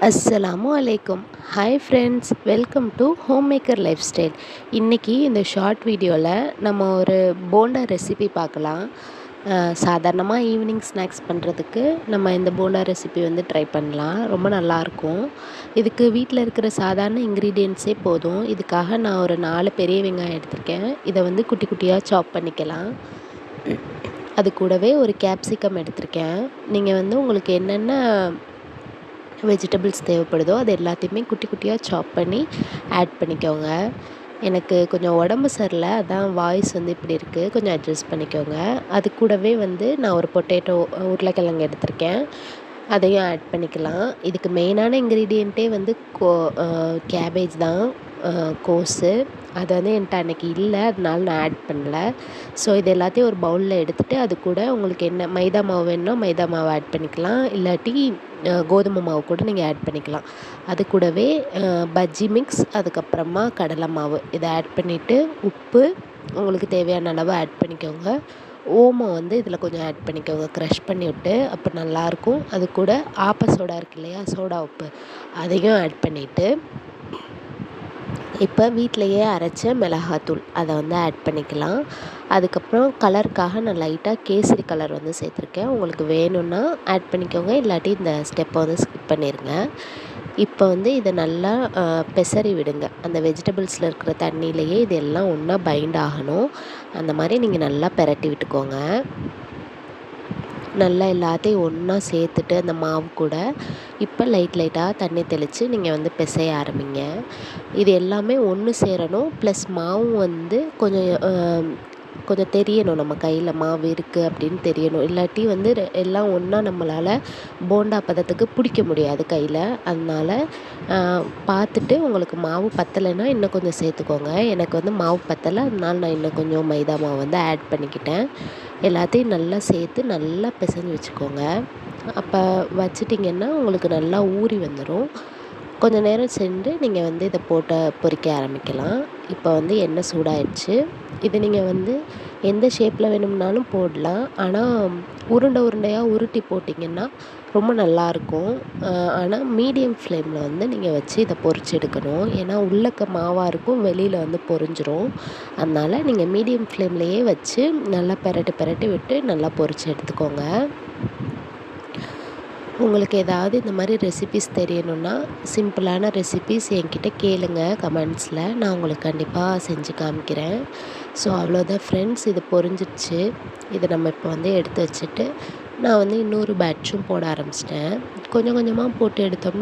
அஸ்ஸலாமு அலைக்கும். Hi friends, welcome to home maker life style. இன்றைக்கி இந்த ஷார்ட் வீடியோவில் நம்ம ஒரு போண்டா ரெசிபி பார்க்கலாம். சாதாரணமாக ஈவினிங் ஸ்நாக்ஸ் பண்ணுறதுக்கு நம்ம இந்த போண்டா ரெசிபி வந்து ட்ரை பண்ணலாம். ரொம்ப நல்லாயிருக்கும். இதுக்கு வீட்டில் இருக்கிற சாதாரண இன்க்ரீடியன்ட்ஸே போதும். இதுக்காக நான் ஒரு 4 பெரிய வெங்காயம் எடுத்திருக்கேன். இதை வந்து குட்டி குட்டியாக சாப் பண்ணிக்கலாம். அது கூடவே ஒரு கேப்சிகம் எடுத்திருக்கேன். நீங்கள் வந்து உங்களுக்கு என்னென்ன வெஜிடபிள்ஸ் தேவைப்படுதோ அது எல்லாத்தையுமே குட்டி குட்டியாக சாப் பண்ணி ஆட் பண்ணிக்கோங்க. எனக்கு கொஞ்சம் உடம்பு சரியில்லை, அதான் வாய்ஸ் வந்து இப்படி இருக்குது, கொஞ்சம் அட்ஜஸ்ட் பண்ணிக்கோங்க. அது கூடவே வந்து நான் ஒரு பொட்டேட்டோ உருளைக்கிழங்கு எடுத்திருக்கேன், அதையும் ஆட் பண்ணிக்கலாம். இதுக்கு மெயினான இன்க்ரீடியண்ட்டே வந்து கேபேஜ் தான், கோஸு. அது வந்து என்கிட்ட அன்றைக்கி இல்லை, அதனால நான் ஆட் பண்ணல. ஸோ இது எல்லாத்தையும் ஒரு பவுலில் எடுத்துகிட்டு அது கூட உங்களுக்கு என்ன மைதா மாவு வேணுன்னா மைதா மாவு ஆட் பண்ணிக்கலாம், இல்லாட்டி கோதுமை மாவு கூட நீங்கள் ஆட் பண்ணிக்கலாம். அது கூடவே பஜ்ஜி மிக்ஸ், அதுக்கப்புறமா கடலை மாவு இதை ஆட் பண்ணிவிட்டு உப்பு உங்களுக்கு தேவையான அளவு ஆட் பண்ணிக்கோங்க. ஓமம் வந்து இதில் கொஞ்சம் ஆட் பண்ணிக்கோங்க, க்ரஷ் பண்ணி விட்டு, அப்போ நல்லாயிருக்கும். அது கூட ஆப்ப சோடா இருக்கு இல்லையா, சோடா உப்பு, அதையும் ஆட் பண்ணிவிட்டு இப்போ வீட்டிலையே அரைச்ச மிளகாத்தூள் அதை வந்து ஆட் பண்ணிக்கலாம். அதுக்கப்புறம் கலருக்காக நான் லைட்டாக கேசரி கலர் வந்து சேர்த்துருக்கேன். உங்களுக்கு வேணும்னா ஆட் பண்ணிக்கோங்க, இல்லாட்டி இந்த ஸ்டெப்பை வந்து ஸ்கிப் பண்ணிடுங்க. இப்போ வந்து இதை நல்லா பெசரி விடுங்க. அந்த வெஜிடபிள்ஸில் இருக்கிற தண்ணியிலையே இது எல்லாம் ஒன்றா பைண்ட் ஆகணும். அந்த மாதிரி நீங்கள் நல்லா பெரட்டி விட்டுக்கோங்க. நல்லா எல்லாத்தையும் ஒன்றா சேர்த்துட்டு அந்த மாவு கூட இப்போ லைட்டாக தண்ணி தெளித்து நீங்கள் வந்து பிசைய ஆரம்பிங்க. இது எல்லாமே ஒன்று சேரணும். ப்ளஸ் மாவும் வந்து கொஞ்சம் தெரியணும், நம்ம கையில் மாவு இருக்குது அப்படின்னு தெரியணும். இல்லாட்டி வந்து எல்லாம் ஒன்றா நம்மளால் போண்டா பதத்துக்கு பிடிக்க முடியாது கையில். அதனால் பார்த்துட்டு உங்களுக்கு மாவு பத்தலைன்னா இன்னும் கொஞ்சம் சேர்த்துக்கோங்க. எனக்கு வந்து மாவு பத்தலை, அதனால நான் இன்னும் கொஞ்சம் மைதா மாவு வந்து ஆட் பண்ணிக்கிட்டேன். எல்லாத்தையும் நல்லா சேர்த்து நல்லா பிசைஞ்சு வச்சுக்கோங்க. அப்போ வச்சிட்டிங்கன்னா உங்களுக்கு நல்லா ஊறி வந்துடும். கொஞ்சம் நேரம் சென்று நீங்கள் வந்து இதை போட்டு பொரிக்க ஆரம்பிக்கலாம். இப்போ வந்து எண்ணெய் சூடாயிடுச்சு. இது நீங்கள் வந்து எந்த ஷேப்பில் வேணும்னாலும் போடலாம். ஆனால் உருண்டையாக உருட்டி போட்டிங்கன்னா ரொம்ப நல்லாயிருக்கும். ஆனால் மீடியம் ஃப்ளேமில் வந்து நீங்கள் வச்சு இதை பொரிச்சு எடுக்கணும். ஏன்னா உள்ளக்க மாவாக இருக்கும், வெளியில் வந்து பொரிஞ்சிரும். அதனால் நீங்கள் மீடியம் ஃப்ளேம்லேயே வச்சு நல்லா பெரட்டி விட்டு நல்லா பொரிச்சு எடுத்துக்கோங்க. உங்களுக்கு ஏதாவது இந்த மாதிரி ரெசிபீஸ் தெரியணுன்னா சிம்பிளான ரெசிபீஸ் என்கிட்ட கேளுங்க கமெண்ட்ஸில், நான் உங்களுக்கு கண்டிப்பாக செஞ்சு காமிக்கிறேன். ஸோ அவ்வளோதான் ஃப்ரெண்ட்ஸ், இது பொரிஞ்சிடுச்சு. இதை நம்ம இப்போ வந்து எடுத்து வச்சுட்டு நான் வந்து இன்னொரு பேட்சும் போட ஆரம்பிச்சிட்டேன். கொஞ்சம் கொஞ்சமாக போட்டு எடுத்தோம்னா